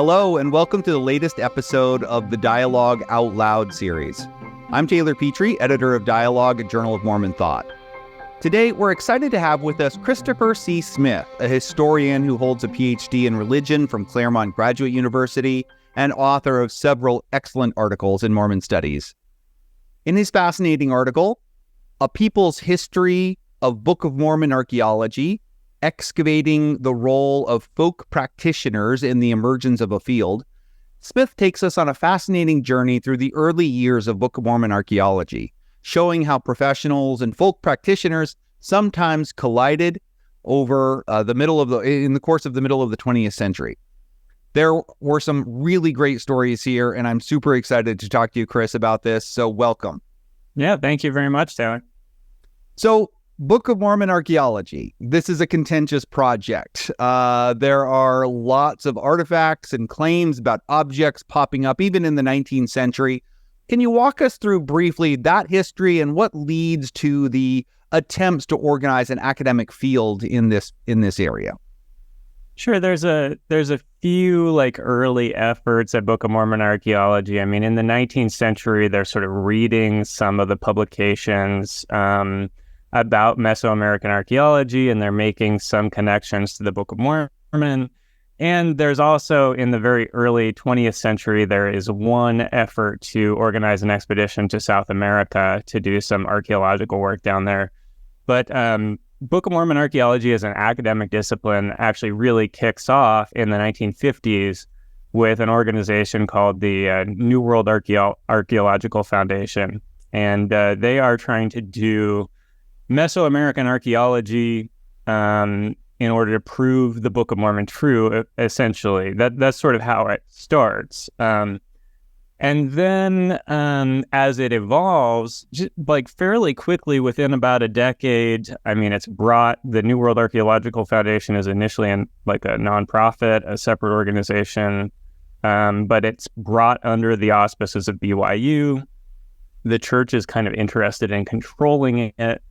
Hello, and welcome to the latest episode of the Dialogue Out Loud series. I'm Taylor Petrie, editor of Dialogue at Journal of Mormon Thought. Today, we're excited to have with us Christopher C. Smith, a historian who holds a PhD in religion from Claremont Graduate University and author of several excellent articles in Mormon studies. In his fascinating article, A People's History of Book of Mormon Archeology, Excavating the Role of Folk Practitioners in the Emergence of a Field, Smith takes us on a fascinating journey through the early years of Book of Mormon archaeology, showing how professionals and folk practitioners sometimes collided over in the course of the middle of the 20th century. There were some really great stories here, and I'm super excited to talk to you, Chris, about this, so welcome. Yeah, thank you very much, Taylor. So, Book of Mormon archaeology. This is a contentious project. There are lots of artifacts and claims about objects popping up even in the 19th century. Can you walk us through briefly that history and what leads to the attempts to organize an academic field in this area? Sure. There's a few early efforts at Book of Mormon archaeology. I mean, in the 19th century, they're sort of reading some of the publications about Mesoamerican archaeology, and they're making some connections to the Book of Mormon. And there's also, in the very early 20th century, there is one effort to organize an expedition to South America to do some archaeological work down there. But Book of Mormon archaeology as an academic discipline actually really kicks off in the 1950s with an organization called the New World Archaeological Foundation. And they are trying to do Mesoamerican archaeology in order to prove the Book of Mormon true, essentially. That's sort of how it starts. And then as it evolves, fairly quickly within about a decade, the New World Archaeological Foundation is initially a nonprofit, a separate organization, but it's brought under the auspices of BYU. The church is kind of interested in controlling it,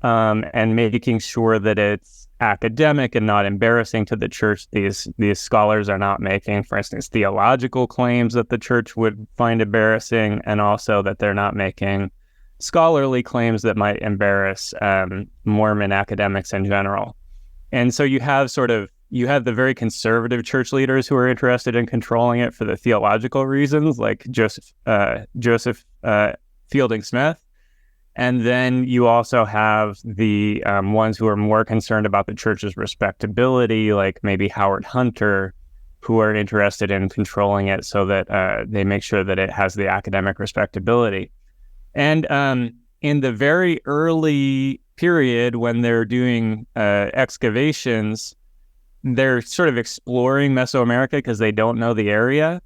and making sure that it's academic and not embarrassing to the church. These scholars are not making, for instance, theological claims that the church would find embarrassing, and also that they're not making scholarly claims that might embarrass Mormon academics in general. And so you have the very conservative church leaders who are interested in controlling it for the theological reasons, like Joseph Fielding Smith. And then you also have the ones who are more concerned about the church's respectability, like maybe Howard Hunter, who are interested in controlling it so that they make sure that it has the academic respectability. And in the very early period when they're doing excavations, they're sort of exploring Mesoamerica because they don't know the area.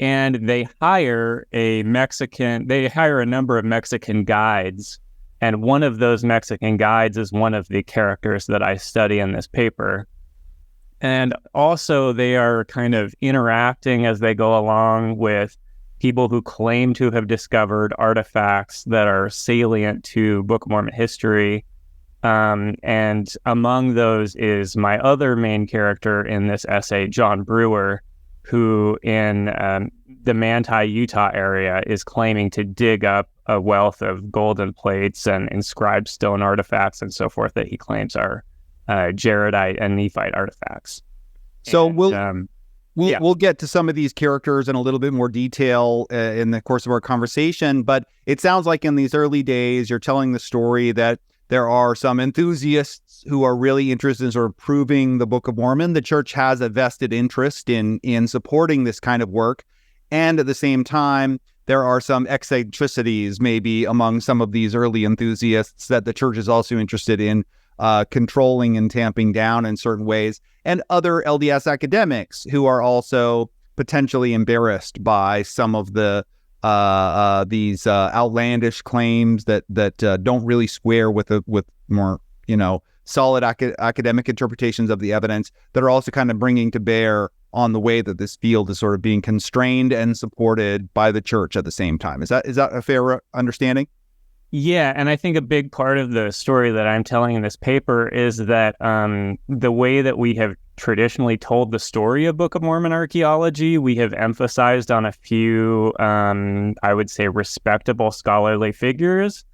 And they hire a number of Mexican guides. And one of those Mexican guides is one of the characters that I study in this paper. And also they are kind of interacting as they go along with people who claim to have discovered artifacts that are salient to Book of Mormon history. And among those is my other main character in this essay, John Brewer, who in the Manti, Utah area is claiming to dig up a wealth of golden plates and inscribed stone artifacts and so forth that he claims are Jaredite and Nephite artifacts. So we'll get to some of these characters in a little bit more detail in the course of our conversation, but it sounds like in these early days, you're telling the story that there are some enthusiasts who are really interested in sort of proving the Book of Mormon. The church has a vested interest in supporting this kind of work. And at the same time, there are some eccentricities maybe among some of these early enthusiasts that the church is also interested in controlling and tamping down in certain ways. And other LDS academics who are also potentially embarrassed by some of the these outlandish claims that don't really square with more solid academic interpretations of the evidence, that are also kind of bringing to bear on the way that this field is sort of being constrained and supported by the church at the same time. Is that a fair understanding? Yeah, and I think a big part of the story that I'm telling in this paper is that the way that we have traditionally told the story of Book of Mormon archaeology. We have emphasized on a few, I would say, respectable scholarly figures.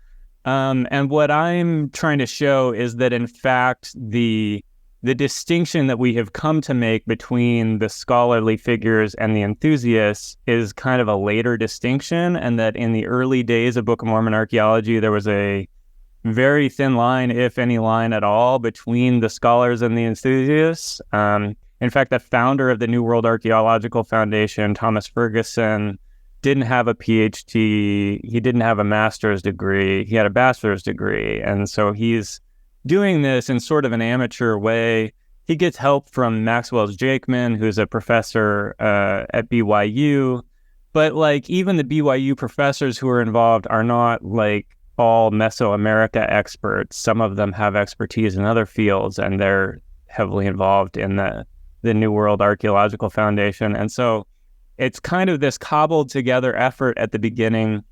And what I'm trying to show is that, in fact, the distinction that we have come to make between the scholarly figures and the enthusiasts is kind of a later distinction, and that in the early days of Book of Mormon archaeology, there was a very thin line, if any line at all, between the scholars and the enthusiasts. In fact, the founder of the New World Archaeological Foundation, Thomas Ferguson, didn't have a PhD. He didn't have a master's degree. He had a bachelor's degree. And so he's doing this in sort of an amateur way. He gets help from Maxwell's Jakeman, who's a professor at BYU. But like even the BYU professors who are involved are not like all Mesoamerica experts. Some of them have expertise in other fields, and they're heavily involved in the New World Archaeological Foundation. And so it's kind of this cobbled together effort at the beginning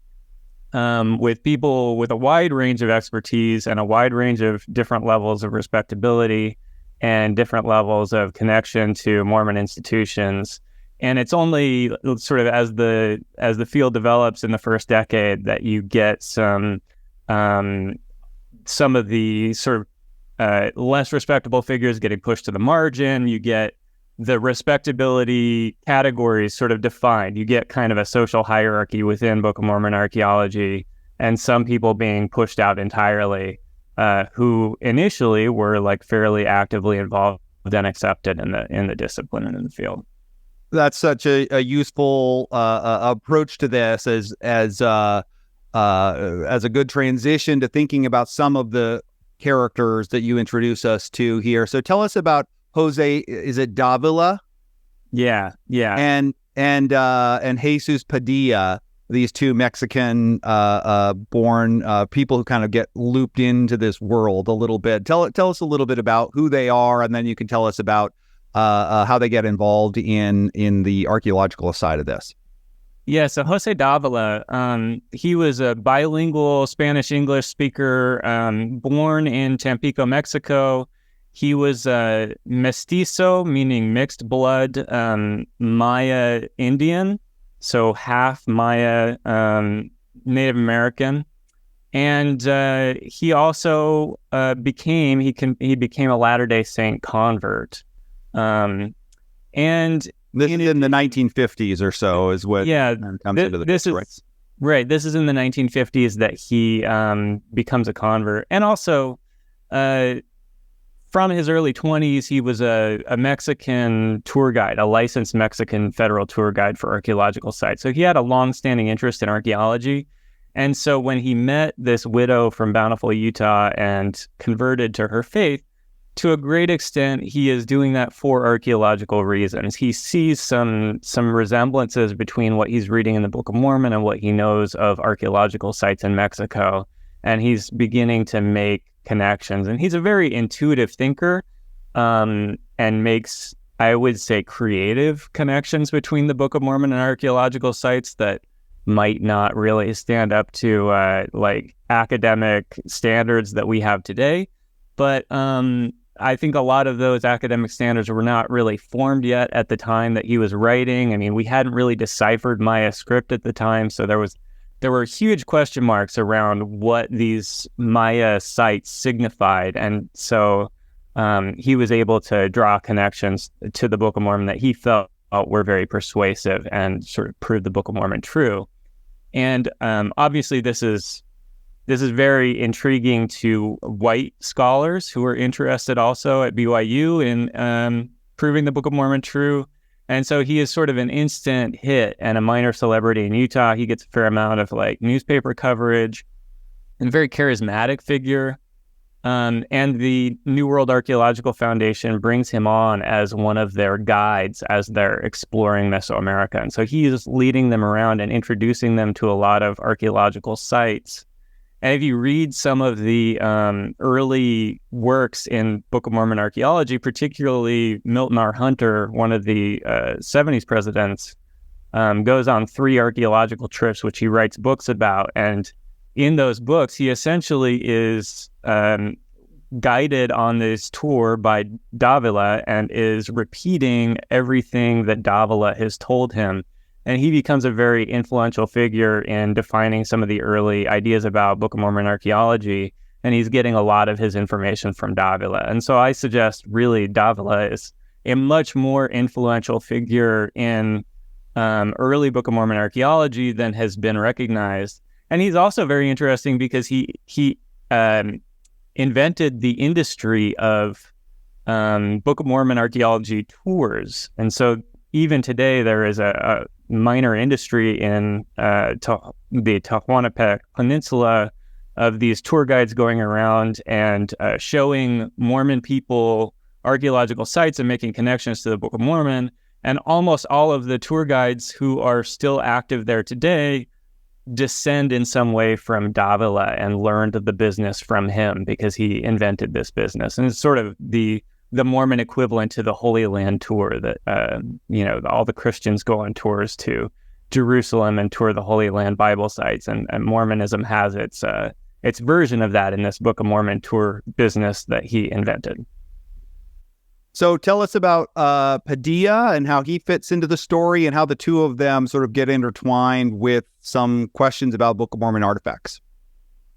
with people with a wide range of expertise and a wide range of different levels of respectability and different levels of connection to Mormon institutions. And it's only sort of as the field develops in the first decade that you get some of the sort of less respectable figures getting pushed to the margin. You get the respectability categories sort of defined. You get kind of a social hierarchy within Book of Mormon archaeology, and some people being pushed out entirely, who initially were like fairly actively involved and accepted in the discipline and in the field. That's such a useful approach to this as a good transition to thinking about some of the characters that you introduce us to here. So tell us about Jose. Is it Davila? Yeah. And Jesus Padilla, these two Mexican born people who kind of get looped into this world a little bit. Tell us a little bit about who they are, and then you can tell us about how they get involved in the archaeological side of this. Yeah, so Jose Davila, he was a bilingual Spanish-English speaker, born in Tampico, Mexico. He was mestizo, meaning mixed blood, Maya Indian, so half Maya Native American. And he also became a Latter-day Saint convert. And this is in the 1950s or so is what comes into the picture, right? Right. This is in the 1950s that he becomes a convert. And also, from his early 20s, he was a Mexican tour guide, a licensed Mexican federal tour guide for archaeological sites. So he had a long-standing interest in archaeology. And so when he met this widow from Bountiful, Utah, and converted to her faith, to a great extent, he is doing that for archaeological reasons. He sees some resemblances between what he's reading in the Book of Mormon and what he knows of archaeological sites in Mexico, and he's beginning to make connections. And he's a very intuitive thinker, and makes, I would say, creative connections between the Book of Mormon and archaeological sites that might not really stand up to like academic standards that we have today. But I think a lot of those academic standards were not really formed yet at the time that he was writing. I mean, we hadn't really deciphered Maya script at the time, so there were huge question marks around what these Maya sites signified. And so he was able to draw connections to the Book of Mormon that he felt were very persuasive and sort of proved the Book of Mormon true. And obviously this is very intriguing to white scholars who are interested also at BYU in proving the Book of Mormon true. And so he is sort of an instant hit and a minor celebrity in Utah. He gets a fair amount of like newspaper coverage and a very charismatic figure. And the New World Archaeological Foundation brings him on as one of their guides as they're exploring Mesoamerica. And so he is leading them around and introducing them to a lot of archaeological sites. And if you read some of the early works in Book of Mormon archaeology, particularly Milton R. Hunter, one of the 70s presidents, goes on 3 archaeological trips, which he writes books about. And in those books, he essentially is guided on this tour by Davila and is repeating everything that Davila has told him. And he becomes a very influential figure in defining some of the early ideas about Book of Mormon archaeology. And he's getting a lot of his information from Davila. And so I suggest really Davila is a much more influential figure in early Book of Mormon archaeology than has been recognized. And he's also very interesting because he invented the industry of Book of Mormon archaeology tours. And so even today, there is a minor industry in the Tehuantepec Peninsula of these tour guides going around and showing Mormon people archaeological sites and making connections to the Book of Mormon. And almost all of the tour guides who are still active there today descend in some way from Davila and learned the business from him because he invented this business. And it's sort of the Mormon equivalent to the Holy Land tour that, all the Christians go on tours to Jerusalem and tour the Holy Land Bible sites. And Mormonism has its version of that in this Book of Mormon tour business that he invented. So tell us about Padilla and how he fits into the story and how the two of them sort of get intertwined with some questions about Book of Mormon artifacts.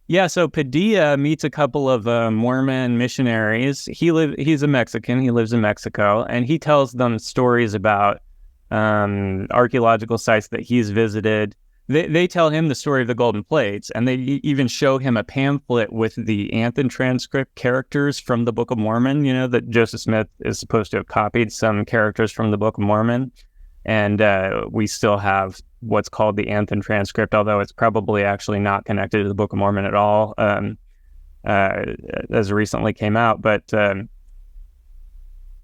Yeah, so Padilla meets a couple of Mormon missionaries. He's a Mexican. He lives in Mexico, and he tells them stories about archaeological sites that he's visited. They tell him the story of the golden plates, and they even show him a pamphlet with the Anthon transcript characters from the Book of Mormon, that Joseph Smith is supposed to have copied some characters from the Book of Mormon. And we still have what's called the Anthon transcript, although it's probably actually not connected to the Book of Mormon at all, as recently came out. But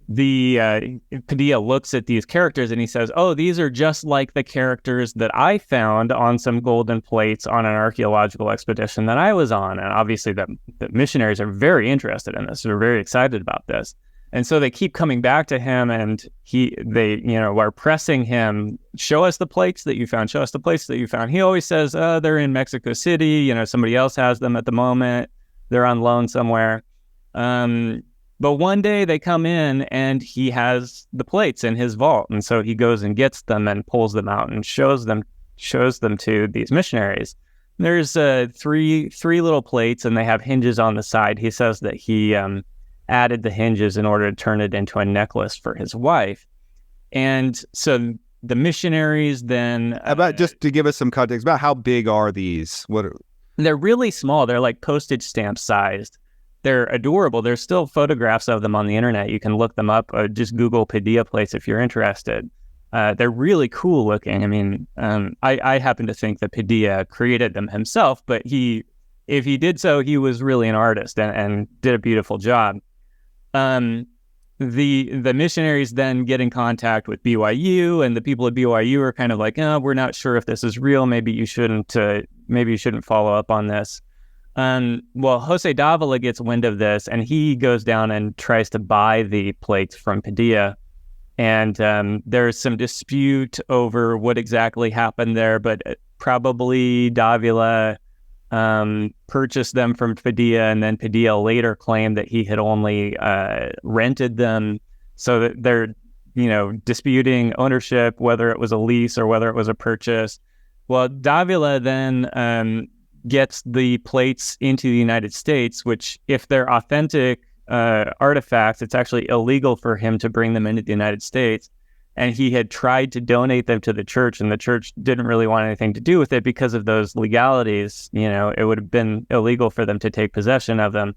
Padilla looks at these characters and he says, oh, these are just like the characters that I found on some golden plates on an archaeological expedition that I was on. And obviously the missionaries are very interested in this. They're very excited about this. And so they keep coming back to him and they are pressing him, show us the plates that you found, show us the plates that you found. He always says, they're in Mexico City, somebody else has them at the moment. They're on loan somewhere. But one day they come in and he has the plates in his vault. And so he goes and gets them and pulls them out and shows them to these missionaries. There's three little plates and they have hinges on the side. He says that he added the hinges in order to turn it into a necklace for his wife. And so the missionaries then... just to give us some context, about how big are these? They're really small. They're like postage stamp sized. They're adorable. There's still photographs of them on the internet. You can look them up. Just Google Padilla plates if you're interested. They're really cool looking. I mean, I happen to think that Padilla created them himself, but if he did so, he was really an artist and did a beautiful job. The missionaries then get in contact with BYU, and the people at BYU are kind of like, we're not sure if this is real. Maybe you shouldn't follow up on this. Well, Jose Davila gets wind of this, and he goes down and tries to buy the plates from Padilla. And there's some dispute over what exactly happened there, but probably Davila purchased them from Padilla, and then Padilla later claimed that he had only rented them, so that they're disputing ownership, whether it was a lease or whether it was a purchase. Well, Davila then gets the plates into the United States, which, if they're authentic artifacts, it's actually illegal for him to bring them into the United States. And he had tried to donate them to the church, and the church didn't really want anything to do with it because of those legalities. It would have been illegal for them to take possession of them.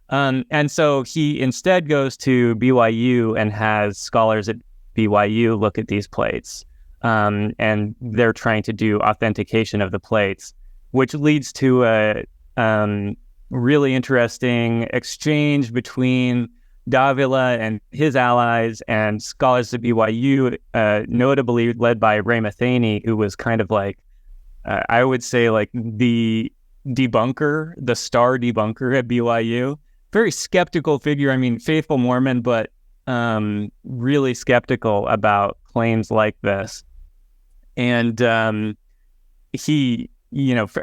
And so he instead goes to BYU and has scholars at BYU look at these plates. And they're trying to do authentication of the plates, which leads to a really interesting exchange between Davila and his allies and scholars at BYU, notably led by Ray Matheny, who was kind of like, I would say, like the debunker, the star debunker at BYU. Very skeptical figure. I mean, faithful Mormon, but really skeptical about claims like this. And he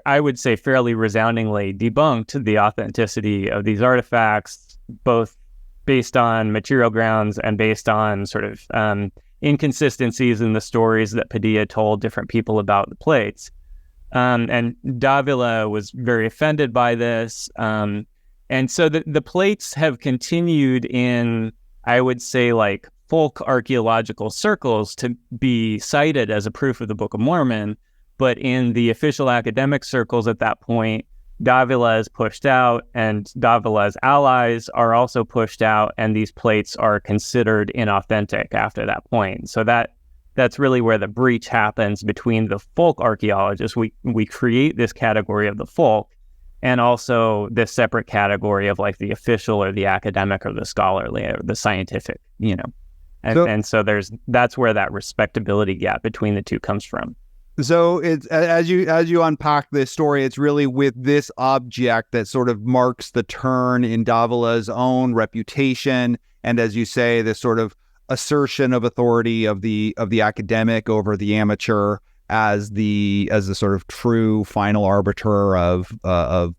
I would say fairly resoundingly debunked the authenticity of these artifacts, both based on material grounds and based on sort of inconsistencies in the stories that Padilla told different people about the plates. And Davila was very offended by this. And so the plates have continued in, I would say, like folk archaeological circles to be cited as a proof of the Book of Mormon. But in the official academic circles at that point, Davila is pushed out and Davila's allies are also pushed out, and these plates are considered inauthentic after that point. So that's really where the breach happens between the folk archaeologists. We create this category of the folk, and also this separate category of like the official or the academic or the scholarly or the scientific, And so that's where that respectability gap between the two comes from. So it's as you unpack this story, it's really with this object that sort of marks the turn in Davila's own reputation, and as you say, this sort of assertion of authority of the academic over the amateur as the sort of true final arbiter of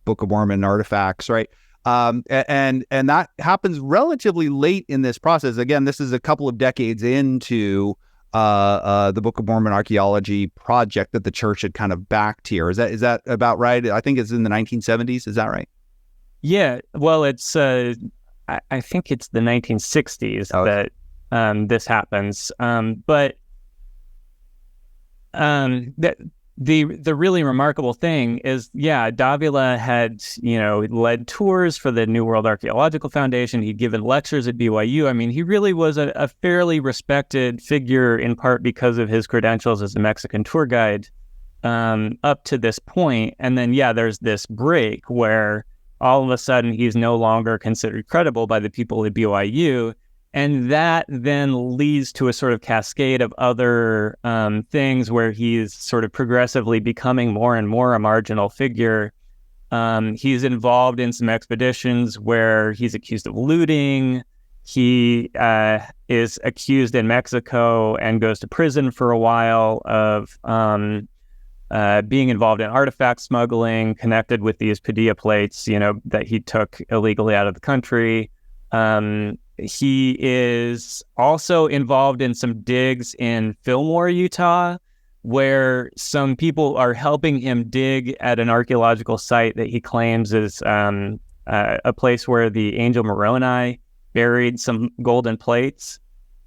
Book of Mormon artifacts, right? And that happens relatively late in this process. Again, this is a couple of decades into the Book of Mormon archaeology project that the church had kind of backed here. Is that about right? I think it's in the 1970s. Is that right? Yeah. Well, it's I think it's the 1960s that this happens. But the really remarkable thing is, Davila had, led tours for the New World Archaeological Foundation. He'd given lectures at BYU. I mean, he really was a fairly respected figure, in part because of his credentials as a Mexican tour guide up to this point. And then, there's this break where all of a sudden he's no longer considered credible by the people at BYU. And that then leads to a sort of cascade of other things where he's sort of progressively becoming more and more a marginal figure. He's involved in some expeditions where he's accused of looting. He is accused in Mexico and goes to prison for a while of being involved in artifact smuggling connected with these Padilla plates, that he took illegally out of the country. He is also involved in some digs in Fillmore, Utah, where some people are helping him dig at an archaeological site that he claims is a place where the angel Moroni buried some golden plates.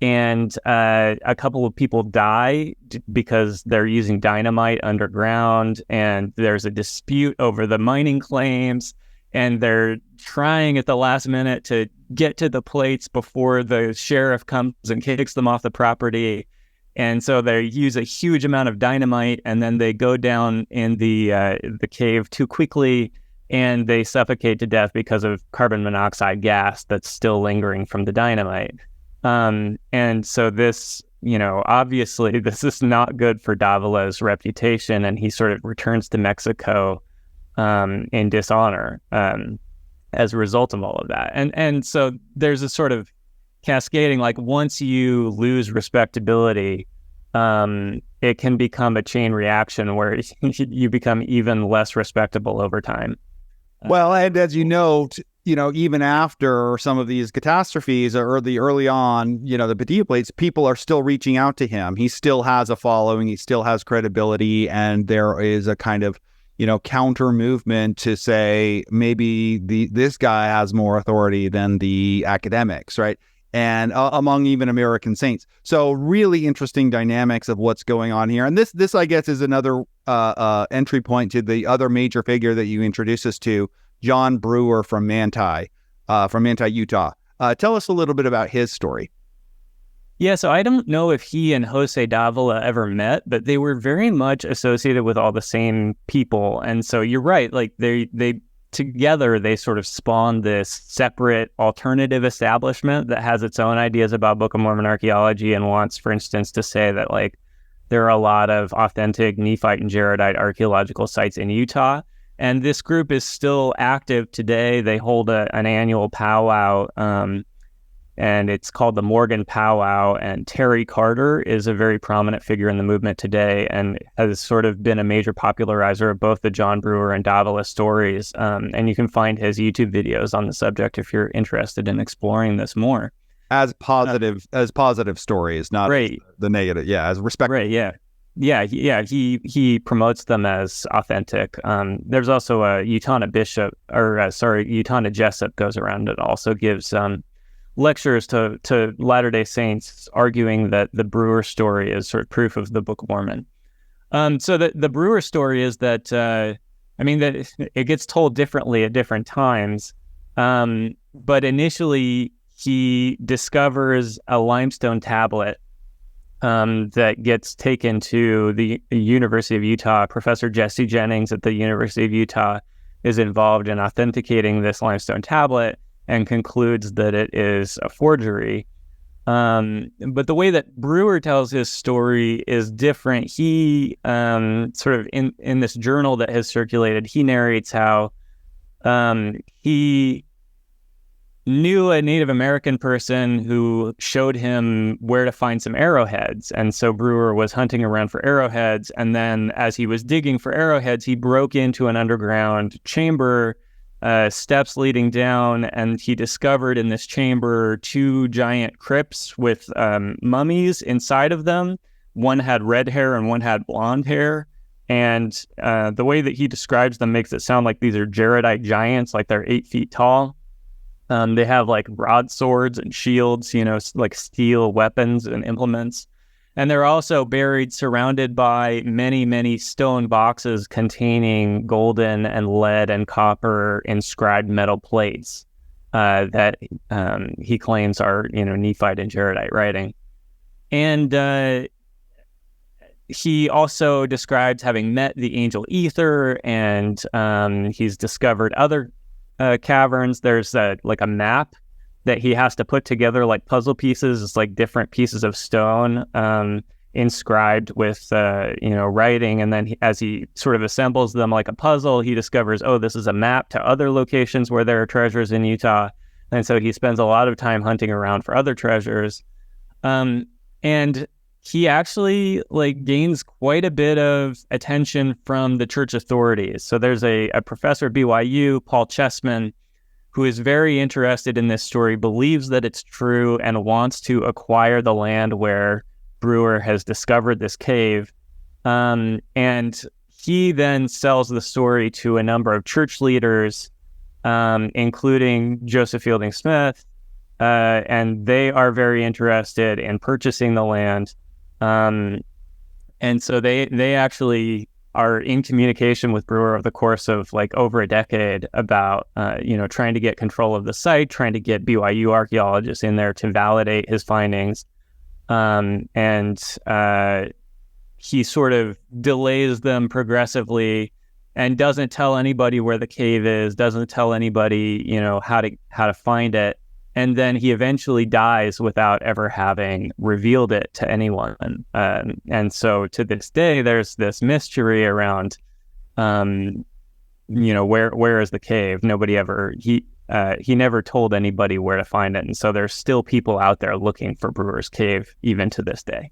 And a couple of people die because they're using dynamite underground, and there's a dispute over the mining claims. And they're trying at the last minute to get to the plates before the sheriff comes and kicks them off the property. And so they use a huge amount of dynamite, and then they go down in the cave too quickly, and they suffocate to death because of carbon monoxide gas that's still lingering from the dynamite. And so this, obviously this is not good for Davila's reputation, and he sort of returns to Mexico in dishonor as a result of all of that. And so there's a sort of cascading, like once you lose respectability, it can become a chain reaction where you become even less respectable over time. Well, and as even after some of these catastrophes early on, the Padilla plates, people are still reaching out to him. He still has a following, he still has credibility, and there is a kind of counter movement to say maybe this guy has more authority than the academics, right? And among even American saints. So really interesting dynamics of what's going on here. And this I guess, is another entry point to the other major figure that you introduced us to, John Brewer from Manti, Utah. Tell us a little bit about his story. Yeah, so I don't know if he and Jose Davila ever met, but they were very much associated with all the same people. And so you're right, like they together, they sort of spawned this separate alternative establishment that has its own ideas about Book of Mormon archaeology and wants, for instance, to say that like there are a lot of authentic Nephite and Jaredite archaeological sites in Utah. And this group is still active today. They hold an annual powwow and it's called the Morgan Powwow. And Terry Carter is a very prominent figure in the movement today and has sort of been a major popularizer of both the John Brewer and Davila stories. And you can find his YouTube videos on the subject if you're interested in exploring this more. As positive stories, not the negative. Yeah, as respectful. Right. Yeah. He promotes them as authentic. There's also a Utana Jessup goes around and also gives lectures to Latter-day Saints, arguing that the Brewer story is sort of proof of the Book of Mormon. So the Brewer story is that that it gets told differently at different times, but initially he discovers a limestone tablet that gets taken to the University of Utah. Professor Jesse Jennings at the University of Utah is involved in authenticating this limestone tablet and concludes that it is a forgery. But the way that Brewer tells his story is different. He sort of in this journal that has circulated, he narrates how he knew a Native American person who showed him where to find some arrowheads. And so Brewer was hunting around for arrowheads. And then as he was digging for arrowheads, he broke into an underground chamber, steps leading down, and he discovered in this chamber 2 giant crypts with mummies inside of them. One had red hair and one had blonde hair. And the way that he describes them makes it sound like these are Jaredite giants, like they're 8 feet tall. They have like broadswords and shields, like steel weapons and implements. And they're also buried, surrounded by many, many stone boxes containing golden and lead and copper inscribed metal plates that he claims are, Nephite and Jaredite writing. And he also describes having met the angel Ether, and he's discovered other caverns. There's like a map that he has to put together like puzzle pieces. It's like different pieces of stone inscribed with writing, and then as he sort of assembles them like a puzzle, he discovers, this is a map to other locations where there are treasures in Utah. And so he spends a lot of time hunting around for other treasures, and he actually gains quite a bit of attention from the church authorities. So there's a professor at BYU, Paul Chessman, who is very interested in this story, believes that it's true, and wants to acquire the land where Brewer has discovered this cave. And he then sells the story to a number of church leaders, including Joseph Fielding Smith, and they are very interested in purchasing the land. And so they actually are in communication with Brewer over the course of over a decade about, trying to get control of the site, trying to get BYU archaeologists in there to validate his findings. And he sort of delays them progressively and doesn't tell anybody where the cave is, doesn't tell anybody, how to find it. And then he eventually dies without ever having revealed it to anyone. And so to this day, there's this mystery around, where is the cave? He never told anybody where to find it. And so there's still people out there looking for Brewer's Cave even to this day.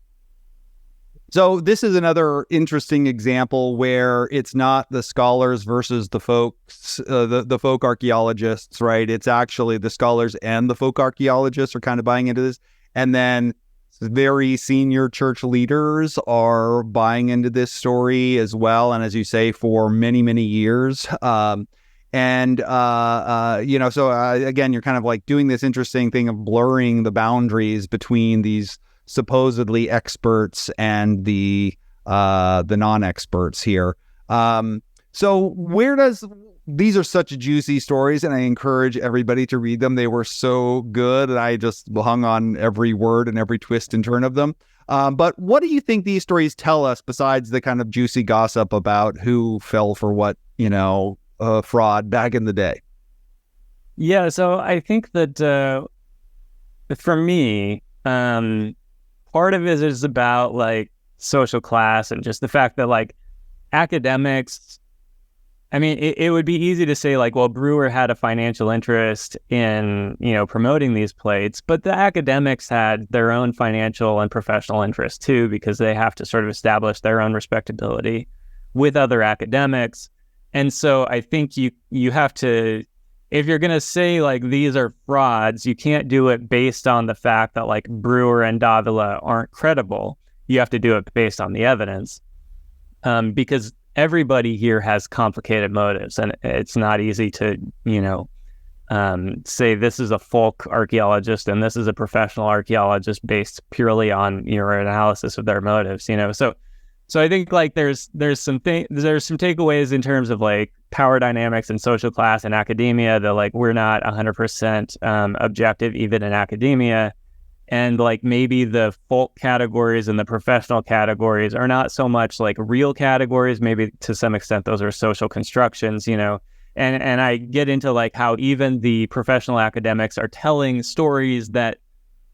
So this is another interesting example where it's not the scholars versus the folks, the folk archaeologists, right? It's actually the scholars and the folk archaeologists are kind of buying into this. And then very senior church leaders are buying into this story as well. And as you say, for many, many years. So again, you're kind of doing this interesting thing of blurring the boundaries between these supposedly experts and the non-experts here. So where does these are such juicy stories, and I encourage everybody to read them. They were so good, and I just hung on every word and every twist and turn of them. But what do you think these stories tell us besides the kind of juicy gossip about who fell for what, fraud back in the day? Yeah, so I think that for me, part of it is about social class and just the fact that academics I mean, it would be easy to say like, well, Brewer had a financial interest in, promoting these plates, but the academics had their own financial and professional interests too, because they have to sort of establish their own respectability with other academics. And so I think you have to, if you're going to say like these are frauds, you can't do it based on the fact that like Brewer and Davila aren't credible. You have to do it based on the evidence, because everybody here has complicated motives, and it's not easy to, say this is a folk archaeologist and this is a professional archaeologist based purely on your analysis of their motives. So I think like there's some takeaways in terms of like power dynamics and social class in academia that like we're not 100% objective even in academia. And like maybe the folk categories and the professional categories are not so much like real categories. Maybe to some extent those are social constructions, and I get into like how even the professional academics are telling stories that,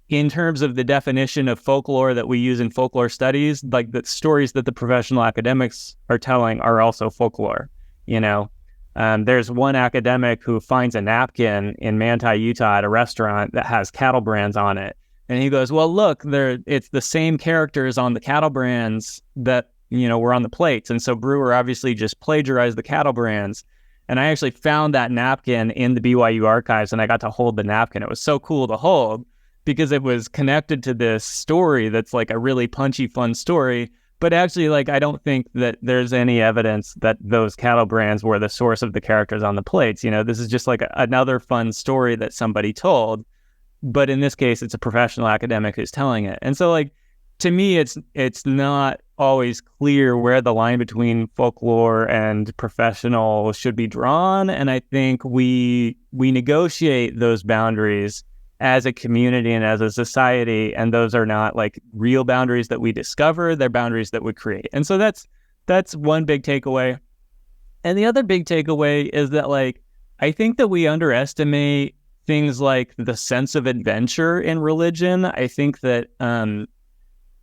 in terms of the definition of folklore that we use in folklore studies, like the stories that the professional academics are telling are also folklore. There's one academic who finds a napkin in Manti, Utah at a restaurant that has cattle brands on it. And he goes, well, look, it's the same characters on the cattle brands that, were on the plates. And so Brewer obviously just plagiarized the cattle brands. And I actually found that napkin in the BYU archives, and I got to hold the napkin. It was so cool to hold because it was connected to this story that's like a really punchy, fun story. But actually, like, I don't think that there's any evidence that those cattle brands were the source of the characters on the plates. This is just like another fun story that somebody told. But in this case, it's a professional academic who's telling it. And so, like, to me, it's not always clear where the line between folklore and professional should be drawn. And I think we negotiate those boundaries as a community and as a society. And those are not like real boundaries that we discover, they're boundaries that we create. And so that's one big takeaway. And the other big takeaway is that, like, I think that we underestimate things like the sense of adventure in religion. I think that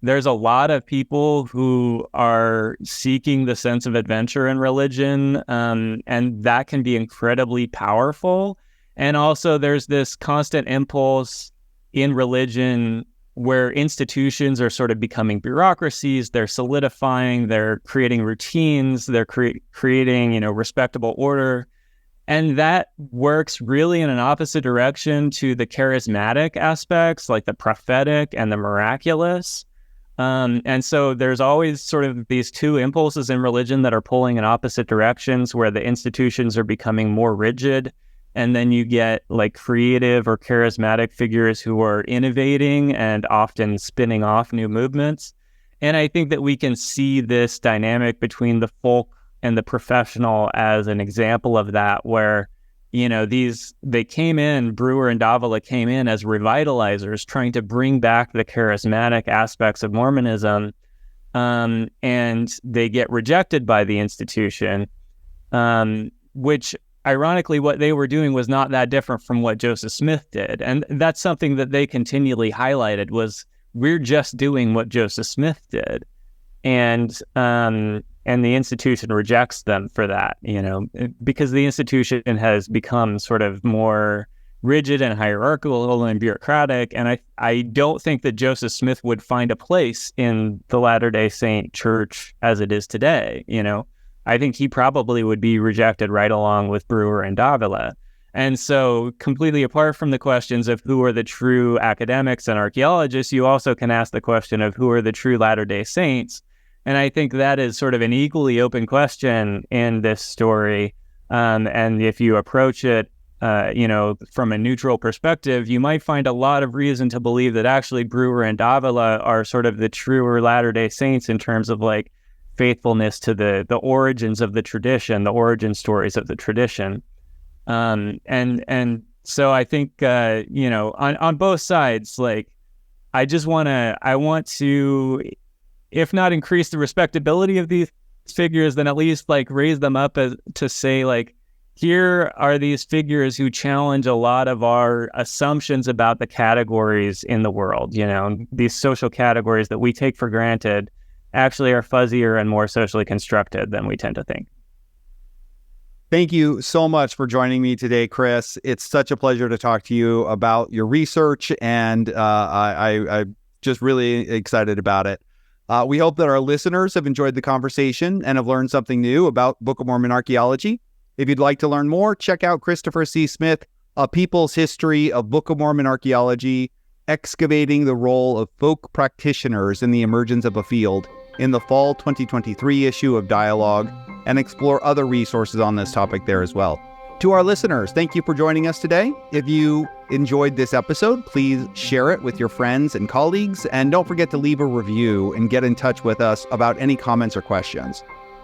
there's a lot of people who are seeking the sense of adventure in religion, and that can be incredibly powerful. And also there's this constant impulse in religion where institutions are sort of becoming bureaucracies, they're solidifying, they're creating routines, they're creating, respectable order. And that works really in an opposite direction to the charismatic aspects, like the prophetic and the miraculous. And so there's always sort of these two impulses in religion that are pulling in opposite directions, where the institutions are becoming more rigid. And then you get like creative or charismatic figures who are innovating and often spinning off new movements. And I think that we can see this dynamic between the folk and the professional as an example of that, where, they came in, Brewer and Davila came in as revitalizers, trying to bring back the charismatic aspects of Mormonism, and they get rejected by the institution, which ironically, what they were doing was not that different from what Joseph Smith did. And that's something that they continually highlighted was, we're just doing what Joseph Smith did. And the institution rejects them for that, because the institution has become sort of more rigid and hierarchical and bureaucratic. And I don't think that Joseph Smith would find a place in the Latter-day Saint Church as it is today. I think he probably would be rejected right along with Brewer and Davila. And so, completely apart from the questions of who are the true academics and archaeologists, you also can ask the question of who are the true Latter-day Saints. And I think that is sort of an equally open question in this story. And if you approach it, from a neutral perspective, you might find a lot of reason to believe that actually Brewer and Davila are sort of the truer Latter-day Saints in terms of like faithfulness to the origins of the tradition, the origin stories of the tradition. And so I think, on both sides, like, I want to, if not increase the respectability of these figures, then at least like raise them up as to say, like, here are these figures who challenge a lot of our assumptions about the categories in the world. These social categories that we take for granted actually are fuzzier and more socially constructed than we tend to think. Thank you so much for joining me today, Chris. It's such a pleasure to talk to you about your research, and I'm just really excited about it. We hope that our listeners have enjoyed the conversation and have learned something new about Book of Mormon archaeology. If you'd like to learn more, check out Christopher C. Smith, A People's History of Book of Mormon Archaeology, Excavating the Role of Folk Practitioners in the Emergence of a Field, in the fall 2023 issue of Dialogue, and explore other resources on this topic there as well. To our listeners, thank you for joining us today. If you enjoyed this episode, please share it with your friends and colleagues, and don't forget to leave a review and get in touch with us about any comments or questions.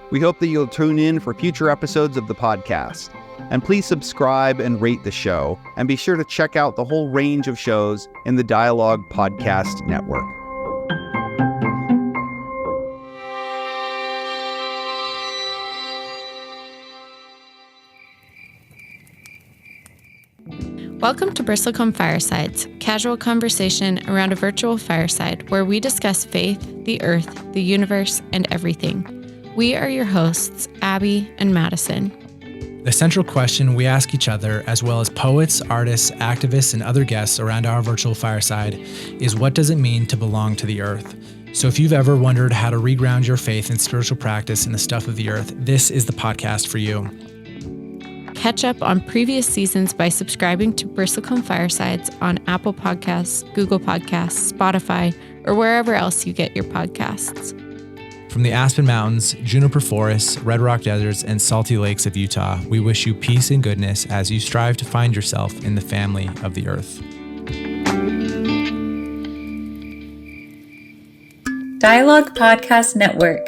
We hope that you'll tune in for future episodes of the podcast. And please subscribe and rate the show, and be sure to check out the whole range of shows in the Dialogue Podcast Network. Welcome to Bristlecombe Firesides, casual conversation around a virtual fireside where we discuss faith, the earth, the universe, and everything. We are your hosts, Abby and Madison. The central question we ask each other, as well as poets, artists, activists, and other guests around our virtual fireside, is what does it mean to belong to the earth? So if you've ever wondered how to reground your faith and spiritual practice in the stuff of the earth, this is the podcast for you. Catch up on previous seasons by subscribing to Bristlecombe Firesides on Apple Podcasts, Google Podcasts, Spotify, or wherever else you get your podcasts. From the Aspen Mountains, Juniper Forests, Red Rock Deserts, and salty lakes of Utah, we wish you peace and goodness as you strive to find yourself in the family of the earth. Dialogue Podcast Network.